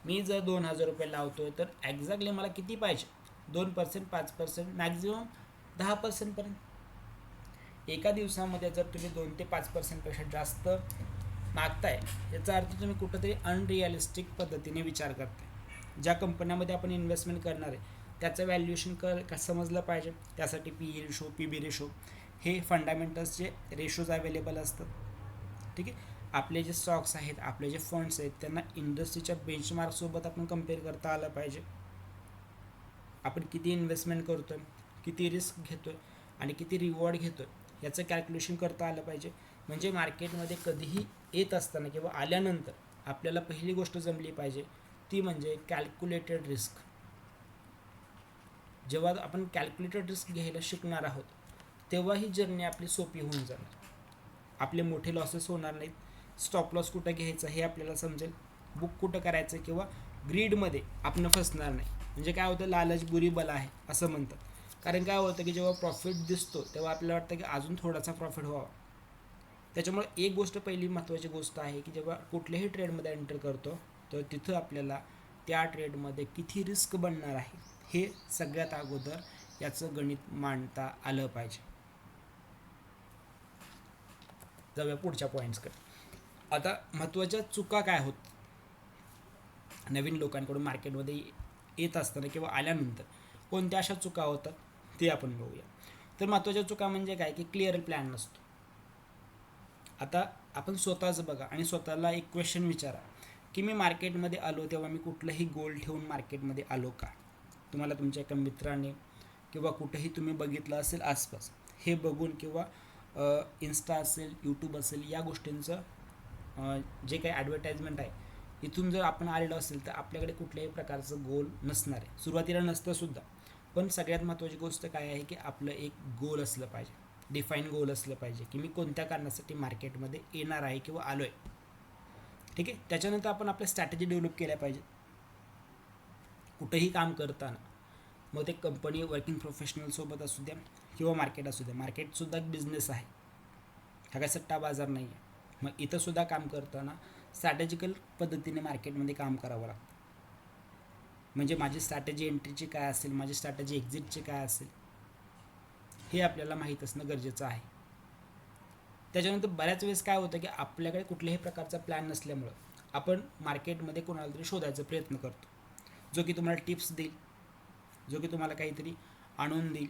मी जर 2,000 रुपये लावतोय तर एक्झॅक्टली मला किती पाहिजे, 2%, 5%, मॅक्झिमम 10%पर्यंत. एका दिवसामध्ये जर तुम्ही 2 ते 5%पेक्षा जास्त मागताय, याचा अर्थ तुम्ही कुठंतरी अनरिअलिस्टिक पद्धतीने विचार करताय. ज्या कंपन्यामध्ये आपण इन्व्हेस्टमेंट करणार आहे त्याचं व्हॅल्युएशन समजलं पाहिजे. त्यासाठी PE रेशो, PB रेशो हे फंडामेंटल्सचे रेशोज अवेलेबल असतात. ठीक आहे. आपले जे स्टॉक्स आहेत, आपले जे फंड्स आहेत, त्यांना इंडस्ट्रीच्या बेंचमार्कसोबत आपण कम्पेअर करता आलं पाहिजे. आपण किती इन्व्हेस्टमेंट करतो आहे, किती रिस्क घेतो आहे आणि किती रिवॉर्ड घेतो आहे याचं कॅल्क्युलेशन करता आलं पाहिजे. म्हणजे मार्केटमध्ये कधीही येत असताना किंवा आल्यानंतर आपल्याला पहिली गोष्ट जमली पाहिजे ती म्हणजे कॅल्क्युलेटेड रिस्क. जेव्हा आपण कॅल्क्युलेटेड रिस्क घ्यायला शिकणार आहोत तेव्हा ही जर्नी आपली सोपी होऊन जाणार. आपले मोठे लॉसेस होणार नाहीत. स्टॉप लॉस कुठं घ्यायचं हे आपल्याला समजेल, बुक कुठं करायचं किंवा ग्रीडमध्ये आपण फसणार नाही. म्हणजे काय होतं, लालच बुरी बला आहे असं म्हणतात. कारण काय होतं की जेव्हा प्रॉफिट दिसतो तेव्हा आपल्याला वाटतं की अजून थोडासा प्रॉफिट व्हावा, त्याच्यामुळे एक गोष्ट पहिली महत्त्वाची गोष्ट आहे की जेव्हा कुठल्याही ट्रेडमध्ये एंटर करतो तर तिथं आपल्याला त्या ट्रेडमध्ये किती रिस्क बनणार आहे हे सगळ्यात अगोदर याचं गणित मांडता आलं पाहिजे. जाऊया पुढच्या पॉईंट्सकडे. आता महत्त्वाच्या चुका काय होत नवीन लोकांकडून मार्केटमध्ये येत असताना किंवा आल्यानंतर कोणत्या अशा चुका होतात ते आपण बघूया. तर महत्त्वाच्या चुका म्हणजे काय की क्लिअर प्लॅन नसतो. आता आपण स्वतःच बघा आणि स्वतःला एक क्वेश्चन विचारा की मी मार्केटमध्ये आलो तेव्हा मी कुठलंही गोल ठेवून मार्केटमध्ये आलो का. तुम्हाला तुमच्या एका मित्राने किंवा कुठेही तुम्ही बघितलं असेल आसपास हे बघून किंवा इन्स्टा असेल यूट्यूब असेल या गोष्टींचं जे काही ॲडव्हर्टाइजमेंट आहे इथून जर आपण आलेलो असेल तर आपल्याकडे कुठल्याही प्रकारचं गोल नसणार आहे. सुरुवातीला नसतं सुद्धा. पण सगळ्यात महत्त्वाची गोष्ट काय आहे की आपलं एक गोल असलं पाहिजे, डिफाईन गोल असलं पाहिजे की मी कोणत्या कारणासाठी मार्केटमध्ये येणार आहे किंवा आलो आहे. ठीक आहे. त्याच्यानंतर आपण आपल्या स्ट्रॅटेजी डेव्हलप केल्या पाहिजे कुठेही काम करताना. मग ते कंपनी वर्किंग प्रोफेशनलसोबत असू द्या किंवा मार्केट असू द्या. मार्केटसुद्धा एक बिझनेस आहे, हा काय सट्टा बाजार नाही आहे. मग इथंसुद्धा काम करताना स्ट्रॅटेजिकल पद्धतीने मार्केटमध्ये काम करावं लागतं. म्हणजे माझी स्ट्रॅटेजी एंट्रीची काय असेल, माझी स्ट्रॅटेजी एक्झिटची काय असेल हे आपल्याला माहीत असणं गरजेचं आहे. त्याच्यानंतर बऱ्याच वेळेस काय होतं की आपल्याकडे कुठल्याही प्रकारचा प्लॅन नसल्यामुळं आपण मार्केटमध्ये कोणाला तरी शोधायचा प्रयत्न करतो जो की तुम्हाला टिप्स देईल, जो की तुम्हाला काहीतरी आणून देईल,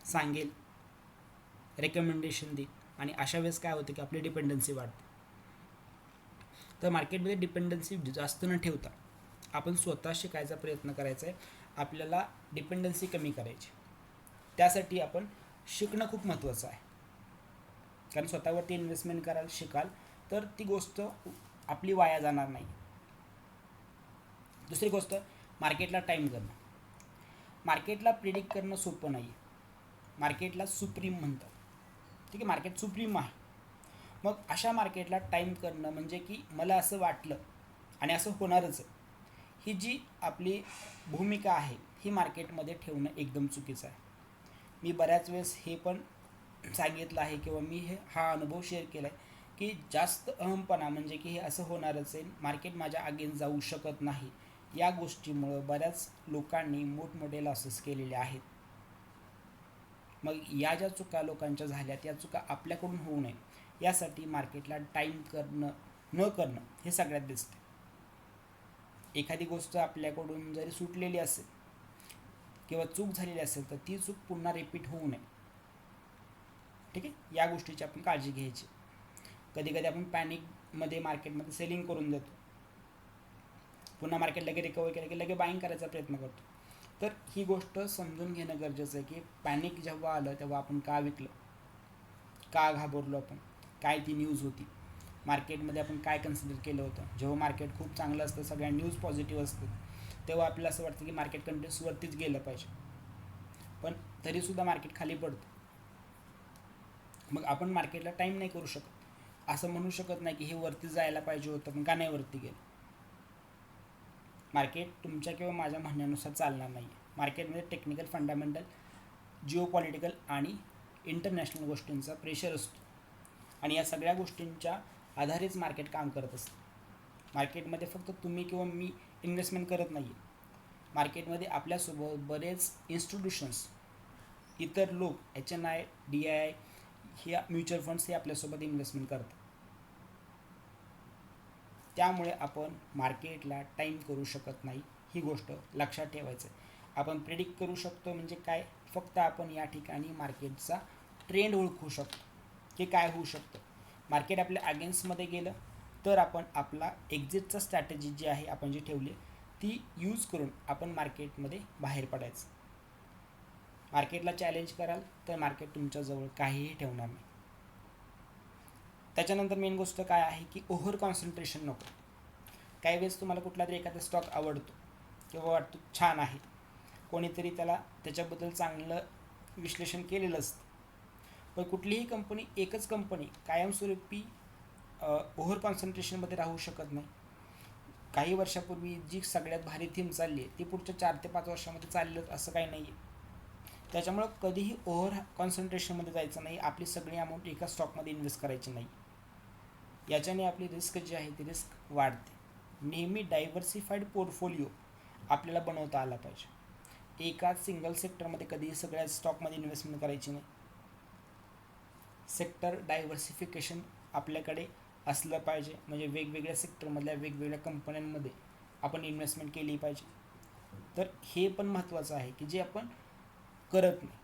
सांगेल, रेकमेंडेशन देईल. आणि अशा वेळेस काय होतं की आपली डिपेंडन्सी वाढते. तर मार्केटमध्ये डिपेंडन्सी जास्त न ठेवता आपण स्वतः शिकायचा प्रयत्न करायचा आहे. आपल्याला डिपेंडन्सी कमी करायची. त्यासाठी आपण शिकणं खूप महत्त्वाचं आहे. कारण स्वतःवरती इन्व्हेस्टमेंट करायला शिकाल तर ती गोष्ट आपली वाया जाणार नाही. दुसरी गोष्ट मार्केटला टाईम करणं. मार्केटला प्रिडिक्ट करणं सोपं नाही आहे. मार्केटला सुप्रीम म्हणतात. ठीक आहे, मार्केट सुप्रीम आहे. मग अशा मार्केटला टाईम करणं म्हणजे की मला असं वाटलं आणि असं होणारच आहे ही जी आपली भूमिका आहे ही मार्केटमध्ये ठेवणं एकदम चुकीचं आहे. मी बऱ्याच वेळेस हे पण सांगितलं आहे किंवा मी हा अनुभव शेअर केला आहे की जास्त अहमपणा म्हणजे की हे असं होणारच आहे, मार्केट माझ्या अगेन्स्ट जाऊ शकत नाही, या गोष्टीमुळं बऱ्याच लोकांनी मोठमोठे लॉसेस केलेले आहेत. मग या ज्या चुका लोकांच्या झाल्या त्या चुका आपल्याकडून होऊ नये यासाठी मार्केटला टाईम न करणं हे सगळ्यात बेस्ट आहे. एखादी गोष्ट आपल्याकडून जरी सुटलेली असेल किंवा चूक झालेली असेल तर ती चूक पुन्हा रिपीट होऊ नये. ठीक आहे, या गोष्टीची आपण काळजी घ्यायची. कधी कधी आपण पॅनिकमध्ये मार्केटमध्ये सेलिंग करून देतो, पुन्हा मार्केट लगे रिकवर केलं की लगे बाईंग करायचा प्रयत्न करतो. तर ही गोष्ट समजून घेणं गरजेचं आहे की पॅनिक जेव्हा आलं तेव्हा आपण का विकलं, का घाबरलो आपण, काय ती न्यूज होती, मार्केटमध्ये आपण काय कन्सिडर केलं होतं. जेव्हा मार्केट खूप चांगलं असतं, सगळ्या न्यूज पॉझिटिव्ह असतात, तेव्हा आपल्याला असं वाटतं की मार्केट कंटिन्यूसवरतीच गेलं पाहिजे, पण तरीसुद्धा मार्केट खाली पडतं. मग आपण मार्केटला टाईम नाही करू शकत. असं म्हणू शकत नाही की हे वरती जायला पाहिजे होतं पण का नाही वरती गेलं. मार्केट तुमच्या किंवा माझ्या म्हणण्यानुसार चालणार नाही. मार्केटमध्ये टेक्निकल, फंडामेंटल, जिओपॉलिटिकल आणि इंटरनॅशनल गोष्टींचा प्रेशर असतो आणि या सगळ्या गोष्टींच्या आधारेच मार्केट काम करत असतं. मार्केटमध्ये फक्त तुम्ही किंवा मी इन्व्हेस्टमेंट करत नाही आहे. मार्केटमध्ये आपल्यासोबत बरेच इन्स्टिट्यूशन्स, इतर लोक, HNI, DII ह्या म्युच्युअल फंड्स हे आपल्यासोबत इन्व्हेस्टमेंट करतात. त्यामुळे आपण मार्केटला टाईम करू शकत नाही, ही गोष्ट लक्षात ठेवायचं आहे. आपण प्रिडिक्ट करू शकतो म्हणजे काय, फक्त आपण या ठिकाणी मार्केटचा ट्रेंड ओळखू शकतो की काय होऊ शकतं. मार्केट आपल्या अगेन्स्टमध्ये गेलं तर आपण आपला एक्झिटचा स्ट्रॅटेजी जी आहे आपण जी ठेवली ती यूज करून आपण मार्केटमध्ये बाहेर पडायचं. मार्केटला चॅलेंज कराल तर मार्केट तुमच्याजवळ काहीही ठेवणार नाही. त्याच्यानंतर मेन गोष्ट काय आहे की ओव्हर कॉन्सन्ट्रेशन नको. काही वेळेस तुम्हाला कुठला तरी एखादा स्टॉक आवडतो किंवा वाटतो छान आहे, कोणीतरी त्याच्याबद्दल चांगलं विश्लेषण केलेलं असतं, पण कुठलीही कंपनी, एकच कंपनी कायमस्वरूपी ओव्हर कॉन्सन्ट्रेशनमध्ये राहू शकत नाही. काही वर्षापूर्वी जी सगळ्यात भारी थीम चालली आहे ती पुढच्या 4 ते 5 वर्षामध्ये चाललं असं काही नाही आहे. त्याच्यामुळं कधीही ओव्हर कॉन्सन्ट्रेशनमध्ये जायचं नाही, आपली सगळी अमाऊंट एका स्टॉकमध्ये इन्व्हेस्ट करायची नाही. याच्याने आपली रिस्क जी आहे ती रिस्क वाढते. नेहमी डायव्हर्सिफाईड पोर्टफोलिओ आपल्याला बनवता आला पाहिजे. एकाच सिंगल सेक्टरमध्ये कधीही सगळ्या स्टॉकमध्ये इन्व्हेस्टमेंट करायची नाही. सेक्टर डायव्हर्सिफिकेशन आपल्याकडे असलं पाहिजे, म्हणजे वेगवेगळ्या सेक्टरमधल्या वेगवेगळ्या कंपन्यांमध्ये आपण इन्व्हेस्टमेंट केली पाहिजे. तर हे पण महत्त्वाचं आहे की जे आपण करत नाही.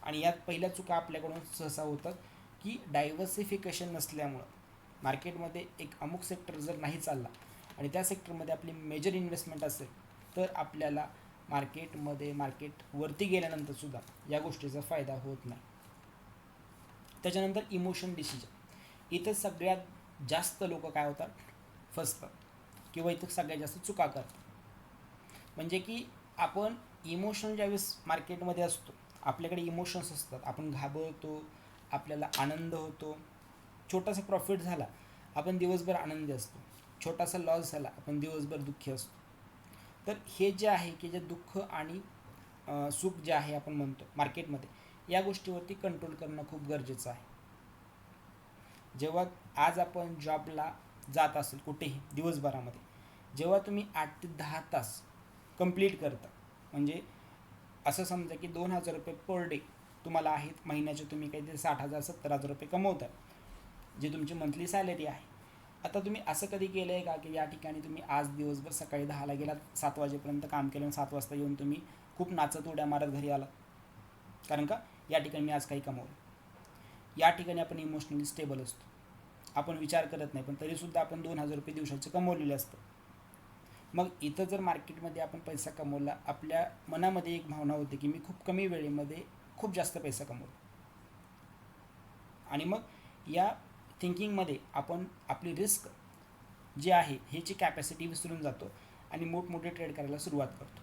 आणि यात पहिल्या चुका आपल्याकडून सहसा होतात की डायव्हर्सिफिकेशन नसल्यामुळं मार्केटमध्ये एक अमुक सेक्टर जर नाही चालला आणि त्या सेक्टरमध्ये आपली मेजर इन्व्हेस्टमेंट असेल तर आपल्याला मार्केट वरती गेल्यानंतरसुद्धा या गोष्टीचा फायदा होत नाही. त्याच्यानंतर इमोशन डिसिजन. इथं सगळ्यात जास्त लोक काय होतात, फसतात किंवा इथं सगळ्यात जास्त चुका करतात. म्हणजे की आपण इमोशन ज्यावेळेस मार्केटमध्ये असतो, आपल्याकडे इमोशन्स असतात, आपण घाबरतो, आपल्याला आनंद होतो, छोटासा प्रॉफिट झाला आपण दिवसभर आनंदी असतो, छोटासा लॉस झाला आपण दिवसभर दुःखी असतो. तर हे जे आहे की जे दुःख आणि सुख जे आहे आपण म्हणतो मार्केटमध्ये, या गोष्टीवरती कंट्रोल करणं खूप गरजेचं आहे. जेव्हा आज आपण जॉबला जात असेल कुठेही दिवसभरामध्ये, जेव्हा तुम्ही 8 ते 10 तास कंप्लीट करता, म्हणजे असं समजा की 2,000 रुपये पर डे तुम्हाला आहेत, महिन्याचे तुम्ही काहीतरी 60,000 70,000 रुपये कमवता, जी तुमची मंथली सॅलरी आहे. आता तुम्ही असं कधी केलं आहे का की या ठिकाणी तुम्ही आज दिवसभर सकाळी 10ला गेलात, 7 वाजेपर्यंत काम केलं आणि 7 वाजता येऊन तुम्ही खूप नाचत उड्या मारत घरी आला, कारण का या ठिकाणी मी आज काही कमवलं. या ठिकाणी आपण इमोशनली स्टेबल असतो, आपण विचार करत नाही, पण तरीसुद्धा आपण 2,000 रुपये दिवसाचे कमवलेले असतं. मग इथं जर मार्केटमध्ये आपण पैसा कमवला, आपल्या मनामध्ये एक भावना होते की मी खूप कमी वेळेमध्ये खूप जास्त पैसा कमवला, आणि मग या थिंकिंगमध्ये आपण आपली रिस्क जी आहे ह्याची कॅपॅसिटी विसरून जातो आणि मोठमोठे ट्रेड करायला सुरुवात करतो.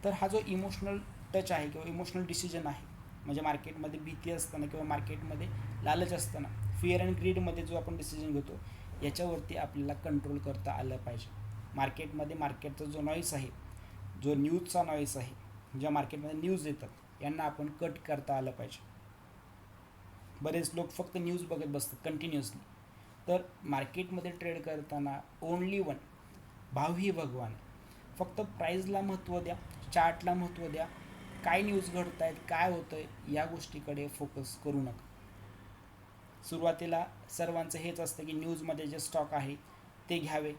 तर हा जो इमोशनल टच आहे किंवा इमोशनल डिसिजन आहे, म्हणजे मार्केटमध्ये भीती असताना किंवा मार्केटमध्ये लालच असताना, फिअर अँड ग्रीडमध्ये जो आपण डिसिजन घेतो, याच्यावरती आपल्याला कंट्रोल करता आलं पाहिजे. मार्केटचा जो नॉईस आहे, जो न्यूजचा नॉईस आहे, ज्या मार्केटमध्ये न्यूज येतात, यांना आपण कट करता आलं पाहिजे. बरेच लोक फक्त न्यूज बघत बसतात कंटिन्युअसली. तर मार्केटमध्ये ट्रेड करताना ओनली वन, भाव ही भगवान. फक्त प्राईजला महत्त्व द्या, चार्टला महत्त्व द्या, काय न्यूज घडत आहेत, काय होतं आहे, या गोष्टीकडे फोकस करू नका. सुरुवातीला सर्वांचं हेच असतं की न्यूजमध्ये जे स्टॉक आहे ते घ्यावे.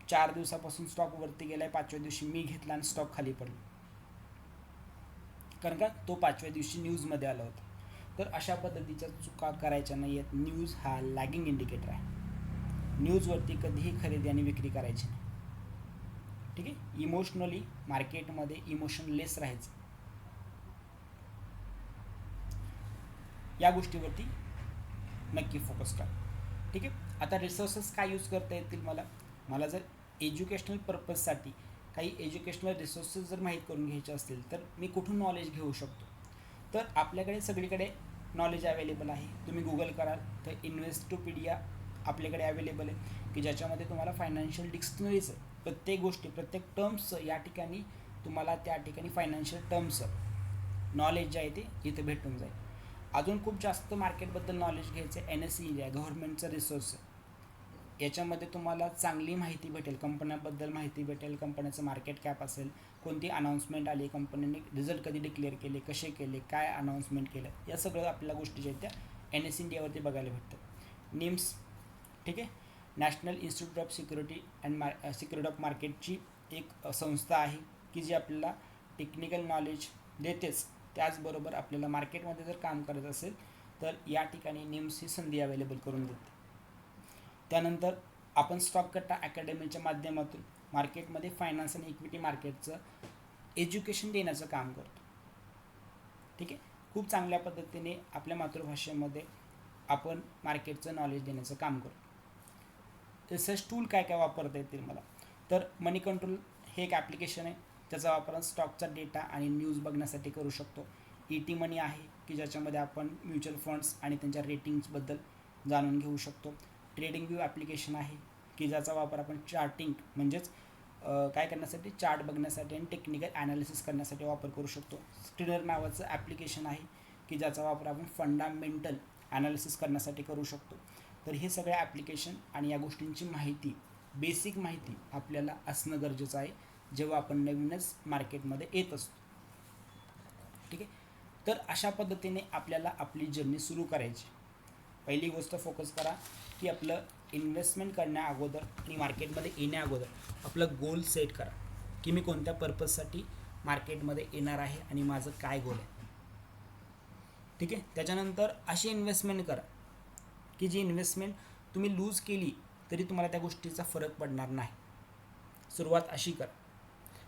4 दिवसापासून स्टॉक वरती गेला आहे, 5व्या दिवशी मी घेतला आणि स्टॉक खाली पडला, कारण का तो 5व्या दिवशी न्यूजमध्ये आला होता. तर अशा पद्धतीच्या चुका करायच्या नाही आहेत. न्यूज हा लॅगिंग इंडिकेटर आहे, न्यूजवरती कधीही खरेदी आणि विक्री करायची नाही. ठीक आहे. इमोशनली मार्केटमध्ये इमोशनलेस राहायचं, या गोष्टीवरती नक्की फोकस करा. ठीक आहे. आता रिसोर्सेस काय यूज करता येतील मला जर एज्युकेशनल पर्पजसाठी काही एज्युकेशनल रिसोर्सेस जर माहीत करून घ्यायचे असतील तर मी कुठून नॉलेज घेऊ शकतो. तर आपल्याकडे सगळीकडे नॉलेज अवेलेबल आहे. तुम्ही गुगल कराल तर इन्व्हेस्टोपीडिया आपल्याकडे अवेलेबल आहे, की ज्याच्यामध्ये तुम्हाला फायनान्शियल डिक्शनरीज, प्रत्येक गोष्टी, प्रत्येक टर्म्स या ठिकाणी तुम्हाला त्या ठिकाणी फायनान्शियल टर्म्स नॉलेज जे आहे ते इथे भेटून जाईल. अजून खूप जास्त मार्केटबद्दल नॉलेज घ्यायचं आहे, NSE इंडिया गव्हर्नमेंटचं रिसोर्स, याच्यामध्ये तुम्हाला चांगली माहिती भेटेल, कंपन्याबद्दल माहिती भेटेल, कंपन्याचं मार्केट कॅप असेल, कोणती अनाऊन्समेंट आली, कंपनीने रिझल्ट कधी डिक्लेअर केले, कसे केले, काय अनाऊन्समेंट केलं, या सगळं आपल्या गोष्टी ज्या आहेत त्या NSE इंडियावरती बघायला भेटतं. निम्स, ठीक आहे, national institute of security of मार्केटची एक संस्था आहे की जी आपल्याला टेक्निकल नॉलेज देतेच, त्याचबरोबर आपल्याला मार्केटमध्ये जर काम करत असेल तर या ठिकाणी निम्स ही संधी अवेलेबल करून देते. त्यानंतर आपण स्टॉक कट्टा अकॅडमीच्या माध्यमातून मार्केटमध्ये फायनान्स आणि इक्विटी मार्केटचं एज्युकेशन देण्याचं काम करतो. ठीक आहे. खूप चांगल्या पद्धतीने आपल्या मातृभाषेमध्ये आपण मार्केटचं नॉलेज देण्याचं काम करतो. रिसर्च टूल काय काय वापरता येतील मला, तर मनी कंट्रोल हे एक ॲप्लिकेशन आहे, त्याचा वापर स्टॉकचा डेटा आणि न्यूज बघण्यासाठी करू शकतो. ET मनी आहे की ज्याच्यामध्ये आपण म्युच्युअल फंड्स आणि त्यांच्या रेटिंग्सबद्दल जाणून घेऊ शकतो. ट्रेडिंग व्यू ॲप्लिकेशन आहे की ज्याचा वापर आपण चार्टिंग म्हणजेच काय करण्यासाठी, चार्ट बघण्यासाठी आणि टेक्निकल ॲनालिसिस करण्यासाठी वापर करू शकतो. स्क्रीनर नावाचं ॲप्लिकेशन आहे की ज्याचा वापर आपण फंडामेंटल ॲनालिसिस करण्यासाठी करू शकतो. तर हे सगळे ॲप्लिकेशन आणि या गोष्टींची माहिती, बेसिक माहिती आपल्याला असणं गरजेचं आहे जेव्हा आपण नवीनच मार्केटमध्ये येत असतो. ठीक आहे. तर अशा पद्धतीने आपल्याला आपली जर्नी सुरू करायची. पहिली गोष्ट फोकस करा की आपलं इन्व्हेस्टमेंट करण्या अगोदर आणि मार्केटमध्ये येण्या अगोदर आपलं गोल सेट करा की मी कोणत्या पर्पजसाठी मार्केटमध्ये येणार आहे आणि माझं काय गोल आहे. ठीक आहे. त्याच्यानंतर अशी इन्व्हेस्टमेंट करा की जी इन्व्हेस्टमेंट तुम्ही लूज केली तरी तुम्हाला त्या गोष्टीचा फरक पडणार नाही. सुरुवात अशी करा.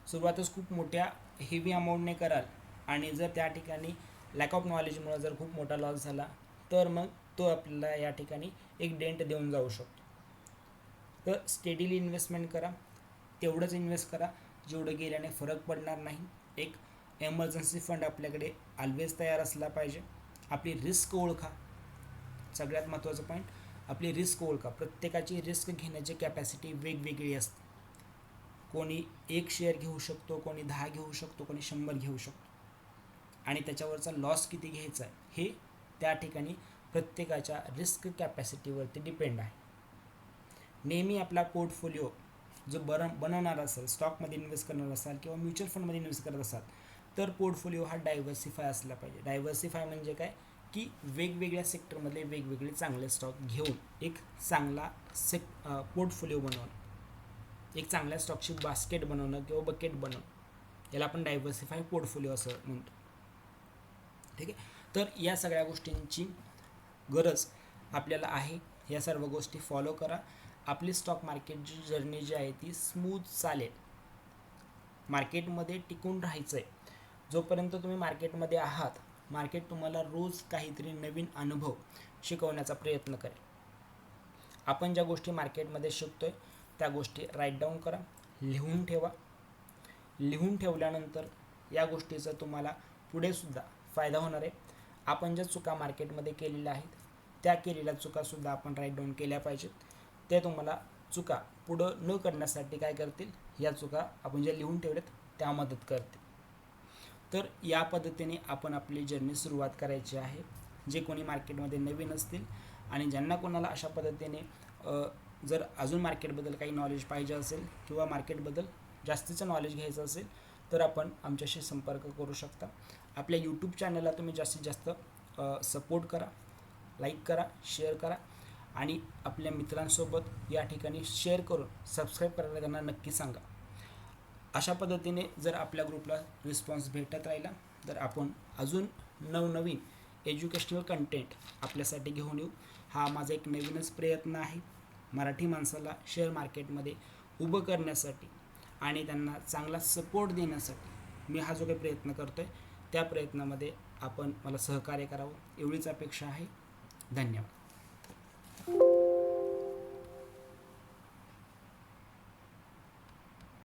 सुरुवातच खूप मोठ्या हेवी अमाऊंटने कराल आणि जर त्या ठिकाणी लॅक ऑफ नॉलेजमुळे जर खूप मोठा लॉस झाला तर मग तो आपल्याला या ठिकाणी एक डेंट देऊन जाऊ शकतो. तर स्टेडीली इन्व्हेस्टमेंट करा, तेवढंच इन्व्हेस्ट करा जेवढं गेल्याने फरक पडणार नाही. एक एमर्जन्सी फंड आपल्याकडे ऑलवेज तयार असला पाहिजे. आपली रिस्क ओळखा, सगळ्यात महत्त्वाचं पॉईंट, आपली रिस्क ओळखा. प्रत्येकाची रिस्क घेण्याची कॅपॅसिटी वेगवेगळी असते. कोणी 1 शेअर घेऊ शकतो, कोणी 10 घेऊ शकतो, कोणी 100 घेऊ शकतो आणि त्याच्यावरचा लॉस किती घ्यायचा आहे हे त्या ठिकाणी प्रत्येकाच्या रिस्क कॅपॅसिटीवरती डिपेंड आहे. नेहमी आपला पोर्टफोलिओ जो बनवणार असेल, स्टॉकमध्ये इन्व्हेस्ट करणार असाल किंवा म्युच्युअल फंडमध्ये इन्व्हेस्ट करत असाल तर पोर्टफोलिओ हा डायव्हर्सिफाय असला पाहिजे. डायव्हर्सिफाय म्हणजे काय की वेगवेगळ्या सेक्टरमधले वेगवेगळे चांगले स्टॉक घेऊन एक चांगला पोर्टफोलिओ बनवणं, एक चांगल्या स्टॉकची बास्केट बनवणं किंवा बकेट बनवणं, याला आपण डायव्हर्सिफाय पोर्टफोलिओ असं म्हणतो. ठीक आहे. तर या सगळ्या गोष्टींची गरज आपल्याला आहे. या सर्व गोष्टी फॉलो करा. आपली स्टॉक मार्केटची जर्नी जी आहे ती स्मूथ चालेल. मार्केटमध्ये टिकून राहायचं आहे. जोपर्यंत तुम्ही मार्केटमध्ये आहात, मार्केट तुम्हाला रोज काहीतरी नवीन अनुभव शिकवण्याचा प्रयत्न करेल. आपण ज्या गोष्टी मार्केटमध्ये शिकतोय त्या गोष्टी राईट डाऊन करा, लिहून ठेवा. लिहून ठेवल्यानंतर या गोष्टीचा तुम्हाला पुढेसुद्धा फायदा होणार आहे. आपण ज्या चुका मार्केटमध्ये केलेल्या आहेत त्या केलेल्या चुकासुद्धा आपण राईट डाऊन केल्या पाहिजेत. ते तुम्हाला चुका पुढं न करण्यासाठी काय करतील, या चुका आपण ज्या लिहून ठेवल्यात त्या मदत करतील. तर या पद्धतीने आपण आपली जर्नी सुरुवात करायची आहे. जे कोणी मार्केटमध्ये नवीन असतील आणि ज्यांना कोणाला अशा पद्धतीने जर अजून मार्केटबद्दल काही नॉलेज पाहिजे असेल किंवा मार्केटबद्दल जास्तीचं नॉलेज घ्यायचं असेल तर आपण आमच्याशी संपर्क करू शकता. आपल्या यूट्यूब चॅनलला तुम्ही जास्तीत जास्त सपोर्ट करा, लाईक करा, शेअर करा आणि आपल्या मित्रांसोबत या ठिकाणी शेअर करून सबस्क्राईब करायला त्यांना नक्की सांगा. अशा पद्धतीने जर आपल्या ग्रुपला रिस्पॉन्स भेटत राहिला तर आपण अजून नवनवीन एज्युकेशनल कंटेंट आपल्यासाठी घेऊन येऊ. हा माझा एक नवीनच प्रयत्न आहे. मराठी माणसाला शेअर मार्केटमध्ये उभं करण्यासाठी आणि त्यांना चांगला सपोर्ट देण्यासाठी मी हा जो काही प्रयत्न करतो आहे त्या प्रयत्नामध्ये आपण मला सहकार्य करावं एवढीच अपेक्षा आहे. धन्यवाद.